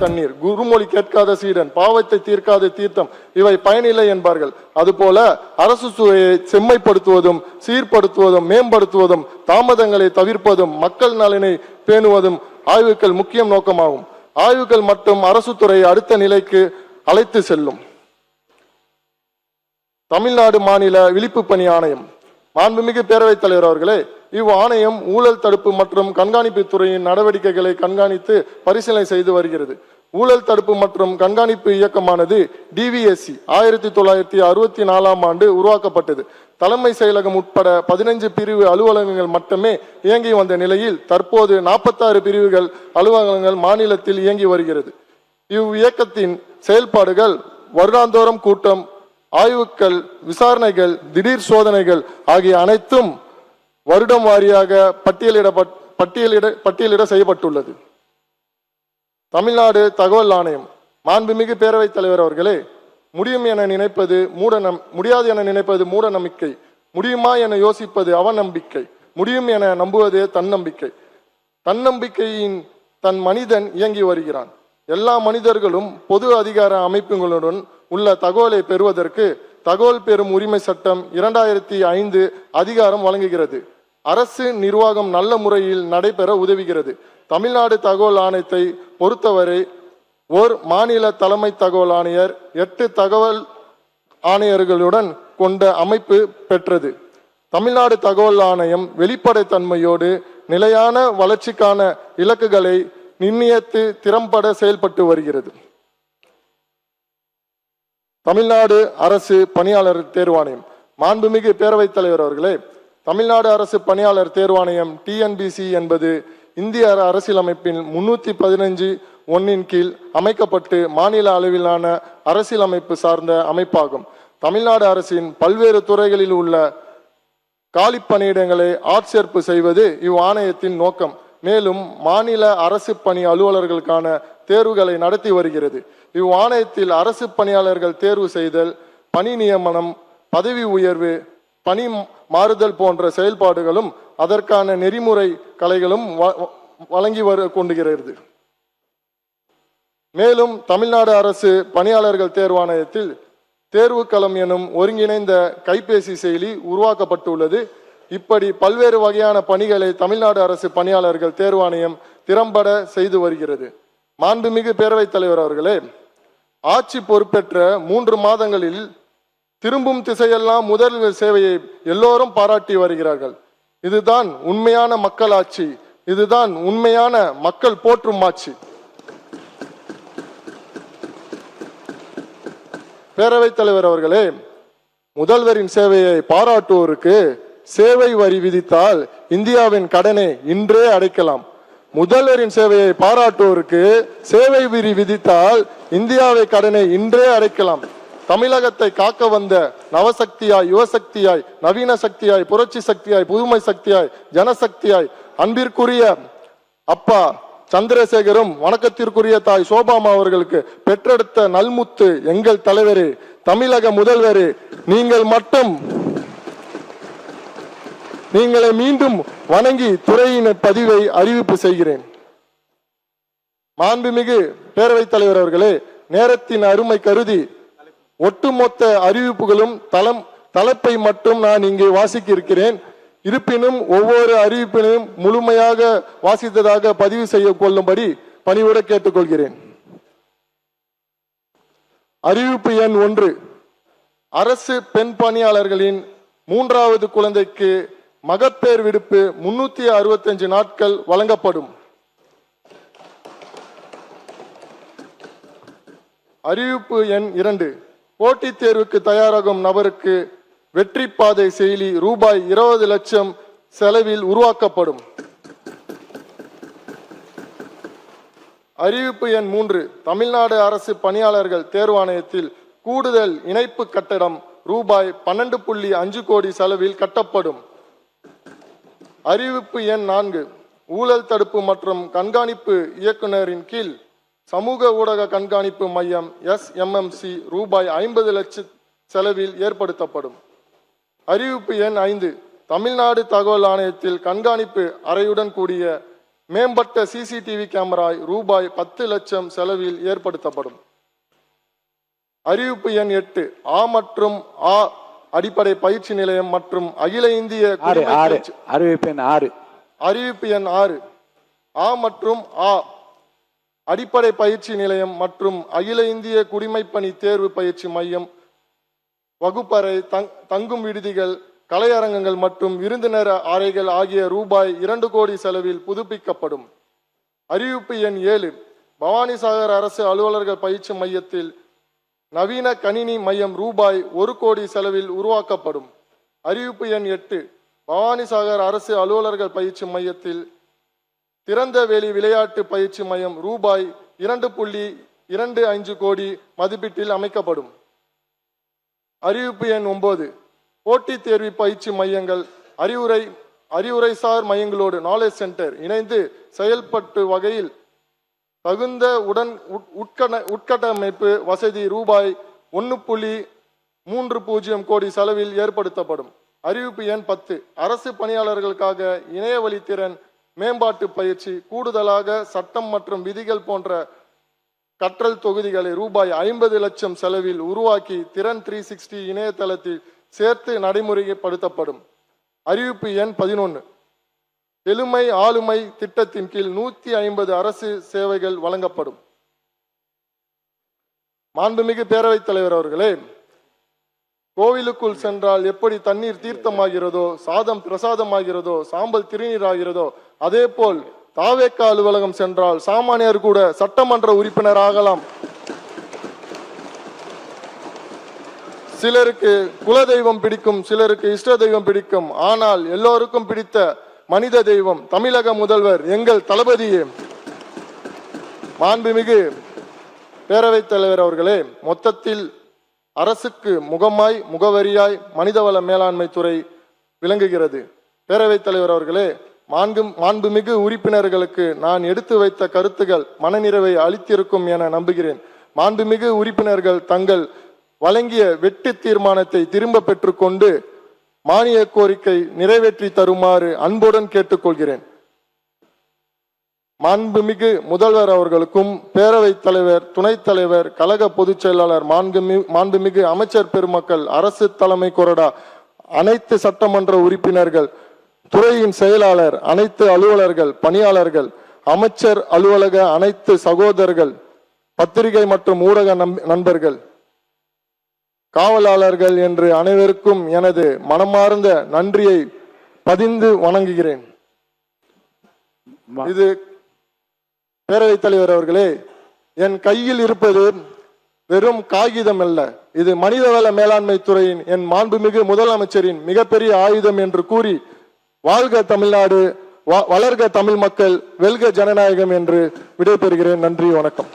தண்ணீர், குருமொழி கேட்காத சீடன், பாவத்தை தீர்க்காத தீர்த்தம், இவை பயனில்லை என்பார்கள். அதுபோல அரசு சுவையை செம்மைப்படுத்துவதும் சீர்படுத்துவதும் மேம்படுத்துவதும் தாமதங்களை தவிர்ப்பதும் மக்கள் நலனை பேணுவதும் ஆய்வுகள் முக்கிய நோக்கமாகும். ஆய்வுகள் மற்றும் அரசு துறையை அடுத்த நிலைக்கு அழைத்து செல்லும். தமிழ்நாடு மாநில விழிப்பு பணி ஆணையம். மாண்புமிகு பேரவைத் தலைவர் அவர்களே, இவ்வாணையம் ஊழல் தடுப்பு மற்றும் கண்காணிப்பு துறையின் நடவடிக்கைகளை கண்காணித்து பரிசீலனை செய்து வருகிறது. ஊழல் தடுப்பு மற்றும் கண்காணிப்பு இயக்கமானது DVSC 1964ஆம் ஆண்டு உருவாக்கப்பட்டது. தலைமை செயலகம் உட்பட 15 பிரிவு அலுவலகங்கள் மட்டுமே இயங்கி வந்த நிலையில் தற்போது 46 பிரிவுகள் அலுவலகங்கள் மாநிலத்தில் இயங்கி வருகிறது. இவ்வியக்கத்தின் செயல்பாடுகள் வருடாந்தோறும் கூட்டம், ஆய்வுகள், விசாரணைகள், திடீர் சோதனைகள் ஆகிய அனைத்தும் வருடம் வாரியாக பட்டியலிட செய்யப்பட்டுள்ளது. தமிழ்நாடு தகவல் ஆணையம். மாண்புமிகு பேரவைத் தலைவர் அவர்களே, முடியும் என நினைப்பது முடியாது என நினைப்பது மூட நம்பிக்கை, முடியுமா என யோசிப்பது அவநம்பிக்கை, முடியும் என நம்புவதே தன்னம்பிக்கை. தன்னம்பிக்கையின் தன் மனிதன் இயங்கி வருகிறான். எல்லா மனிதர்களும் பொது அதிகார அமைப்புகளுடன் உள்ள தகவலை பெறுவதற்கு தகவல் பெறும் உரிமை சட்டம் 2005 அதிகாரம் வழங்குகிறது. அரசு நிர்வாகம் நல்ல முறையில் நடைபெற உதவுகிறது. தமிழ்நாடு தகவல் ஆணையத்தை பொறுத்தவரை ஓர் மாநில தலைமை தகவல் ஆணையர் 8 தகவல் ஆணையர்களுடன் கொண்ட அமைப்பு பெற்றது. தமிழ்நாடு தகவல் ஆணையம் வெளிப்படைத்தன்மையோடு நிலையான வளர்ச்சிக்கான இலக்குகளை நிர்ணயித்து திறம்பட செயல்பட்டு வருகிறது. தமிழ்நாடு அரசு பணியாளர் தேர்வாணையம். மாண்புமிகு பேரவைத் தலைவர் அவர்களே, தமிழ்நாடு அரசு பணியாளர் தேர்வாணையம் TNPSC என்பது இந்திய அரசியலமைப்பின் 315(1) கீழ் அமைக்கப்பட்டு மாநில அளவிலான அரசியலமைப்பு சார்ந்த அமைப்பாகும். தமிழ்நாடு அரசின் பல்வேறு துறைகளில் உள்ள காலி பணியிடங்களை ஆட்சேர்ப்பு செய்வது இவ்வாணையத்தின் நோக்கம். மேலும் மாநில அரசு பணி அலுவலர்களுக்கான தேர்வுகளை நடத்தி வருகிறது. இவ்வாணையத்தில் அரசு பணியாளர்கள் தேர்வு செய்தல், பணி நியமனம், பதவி உயர்வு, பணி மாறுதல் போன்ற செயல்பாடுகளும் அதற்கான நெறிமுறை கலைகளும் வழங்கி கொண்டுகிறது. மேலும் தமிழ்நாடு அரசு பணியாளர்கள் தேர்வாணையத்தில் தேர்வுக்களம் எனும் ஒருங்கிணைந்த கைபேசி செயலி உருவாக்கப்பட்டுள்ளது. இப்படி பல்வேறு வகையான பணிகளை தமிழ்நாடு அரசு பணியாளர்கள் தேர்வாணையம் திறம்பட செய்து வருகிறது. மாண்புமிகு பேரவைத் தலைவர் அவர்களே, ஆட்சி பொறுப்பேற்ற 3 மாதங்களில் திரும்பும் திசையெல்லாம் முதல்வர் சேவையை எல்லோரும் பாராட்டி வருகிறார்கள். இதுதான் உண்மையான மக்கள் ஆட்சி, இதுதான் உண்மையான மக்கள் போற்றும் ஆட்சி. பேரவைத் தலைவர் அவர்களே, முதல்வரின் சேவையை பாராட்டுவோருக்கு சேவை வரி விதித்தால் இந்தியாவின் கடனை இன்றே அடைக்கலாம். முதல்வரின் சேவையை பாராட்டுவோருக்கு சேவை வரி விதித்தால் இந்தியாவை கடனை இன்றே அடைக்கலாம். தமிழகத்தை காக்க வந்த நவசக்தியாய், யுவசக்தியாய், நவீன சக்தியாய், புரட்சி சக்தியாய், புதுமை சக்தியாய், ஜனசக்தியாய் அன்பிற்குரிய அப்பா சந்திரசேகரும் வணக்கத்திற்குரிய தாய் சோபாமா அவர்களுக்கு பெற்றெடுத்த நல்முத்து எங்கள் தலைவரே, தமிழக முதல்வரே, நீங்களை மீண்டும் வணங்கி துறையின் பதிவை அறிவிப்பு செய்கிறேன். மாண்புமிகு பேரவைத் தலைவர் அவர்களே, நேரத்தின் அருமை கருதி ஒட்டுமொத்த அறிவிப்புகளும் தலைப்பை மட்டும் நான் இங்கே வாசிக்க இருக்கிறேன். இருப்பினும் ஒவ்வொரு அறிவிப்பினையும் முழுமையாக வாசித்ததாக பதிவு செய்ய கொள்ளும்படி பணிவோடு கேட்டுக்கொள்கிறேன். அறிவிப்பு எண் 1. அரசு பெண் பணியாளர்களின் 3வது குழந்தைக்கு மகப்பேறு விடுப்பு 365 நாட்கள் வழங்கப்படும். அறிவிப்பு எண் 2. போட்டித் தேர்வுக்கு தயாராகும் நபருக்கு வெற்றி பாதை செயலி ரூபாய் 20 லட்சம் செலவில் உருவாக்கப்படும். அறிவிப்பு எண் 3. தமிழ்நாடு அரசு பணியாளர்கள் தேர்வாணையத்தில் கூடுதல் இணைப்பு கட்டடம் ரூபாய் 12.5 கோடி செலவில் கட்டப்படும். அறிவிப்பு எண் 4. ஊழல் தடுப்பு மற்றும் கண்காணிப்பு இயக்குநரின் கீழ் சமூக ஊடக கண்காணிப்பு மையம் SMMC ரூபாய் 50 லட்சம் செலவில் ஏற்படுத்தப்படும். அறிவிப்பு எண் 5. தமிழ்நாடு தகவல் ஆணையத்தில் கண்காணிப்பு அறையுடன் கூடிய மேம்பட்ட சிசிடிவி கேமரா ரூபாய் 10 லட்சம் செலவில் ஏற்படுத்தப்படும். அறிவிப்பு எண் 8 ஆ மற்றும் ஆ அடிப்படை பயிற்சி நிலையம் மற்றும் அகில இந்திய அறிவிப்பு எண் 6 ஆ மற்றும் ஆ அடிப்படை பயிற்சி நிலையம் மற்றும் அகில இந்திய குடிமைப்பணி தேர்வு பயிற்சி மையம், வகுப்பறை, தங்கும் விடுதிகள், கலையரங்கங்கள் மற்றும் விருந்தினர் அறைகள் ஆகிய ரூபாய் 2 கோடி செலவில் புதுப்பிக்கப்படும். அறிவிப்பு எண் 7 பவானிசாகர் அரசு அலுவலர்கள் பயிற்சி மையத்தில் நவீன கணினி மையம் ரூபாய் 1 கோடி செலவில் உருவாக்கப்படும். அறிவிப்பு எண் 8 பவானிசாகர் அரசு அலுவலர்கள் பயிற்சி மையத்தில் திறந்த வெளி விளையாட்டு பயிற்சி மையம் ரூபாய் 2.25 கோடி மதிப்பீட்டில் அமைக்கப்படும். அறிவிப்பு எண் 9 போட்டித் தேர்வு பயிற்சி மையங்கள் அறிவுரைசார் மையங்களோடு நாலேஜ் சென்டர் இணைந்து செயல்பட்டு வகையில் தகுந்த உட்கட்டமைப்பு வசதி ரூபாய் 1.30 கோடி செலவில் ஏற்படுத்தப்படும். அறிவிப்பு எண் 10 அரசு பணியாளர்களுக்காக இணையவழி திறன் மேம்பாட்டு பயிற்சி கூடுதலாக சட்டம் மற்றும் விதிகள் போன்ற கற்றல் தொகுதிகளை ரூபாய் 50 லட்சம் செலவில் உருவாக்கி திறன் 360 இணையதளத்தில் சேர்த்து நடைமுறைப்படுத்தப்படும். அறிவிப்பு எண் 11 எளிமை ஆளுமை திட்டத்தின் கீழ் 150 அரசு சேவைகள் வழங்கப்படும். மாண்புமிகு பேரவைத் தலைவர் அவர்களே, கோவிலுக்குள் சென்றால் எப்படி தண்ணீர் தீர்த்தமாகிறதோ, சாதம் பிரசாதமாகிறதோ, சாம்பல் திருநீராகிறதோ, அதே போல் தாவேக்கா அலுவலகம் சென்றால் சாமானியர் கூட சட்டமன்ற உறுப்பினர் ஆகலாம். சிலருக்கு குலதெய்வம் பிடிக்கும், சிலருக்கு இஷ்ட தெய்வம் பிடிக்கும். ஆனால் எல்லோருக்கும் பிடித்த மனித தெய்வம் தமிழக முதல்வர் எங்கள் தளபதியே. மாண்புமிகு பேரவைத் தலைவர் அவர்களே, மொத்தத்தில் அரசுக்கு முகமாய் முகவரியாய் மனிதவள மேலாண்மை துறை விளங்குகிறது. பேரவைத் தலைவர் அவர்களே, மாண்புமிகு உறுப்பினர்களுக்கு நான் எடுத்து வைத்த கருத்துகள் மனநிறைவை அளித்திருக்கும் என நம்புகிறேன். மாண்புமிகு உறுப்பினர்கள் தங்கள் வழங்கிய வெட்டு தீர்மானத்தை திரும்ப பெற்றுக்கொண்டு மானிய கோரிக்கை நிறைவேற்றி தருமாறு அன்புடன் கேட்டுக்கொள்கிறேன். மாண்புமிகு முதல்வர் அவர்களுக்கும் பேரவைத் தலைவர், துணைத் தலைவர், கழக பொதுச் செயலாளர், மாண்புமிகு அமைச்சர் பெருமக்கள், அரசு தலைமை கொறடா, அனைத்து சட்டமன்ற உறுப்பினர்கள், துறையின் செயலாளர், அனைத்து அலுவலர்கள், பணியாளர்கள், அமைச்சர் அலுவலக அனைத்து சகோதரர்கள், பத்திரிகை மற்றும் ஊடக நண்பர்கள், காவலாளர்கள் என்று அனைவருக்கும் எனது மனமார்ந்த நன்றியை பதிந்து வணங்குகிறேன். இது பேரவைத் தலைவர் அவர்களே, என் கையில் இருப்பது வெறும் காகிதம் அல்ல, இது மனிதவள மேலாண்மை துறையின் என் மாண்புமிகு முதலமைச்சரின் மிகப்பெரிய ஆயுதம் என்று கூறி, வாழ்க தமிழ்நாடு, வளர்க தமிழ் மக்கள், வெல்க ஜனநாயகம் என்று விடைபெறுகிறேன். நன்றி, வணக்கம்.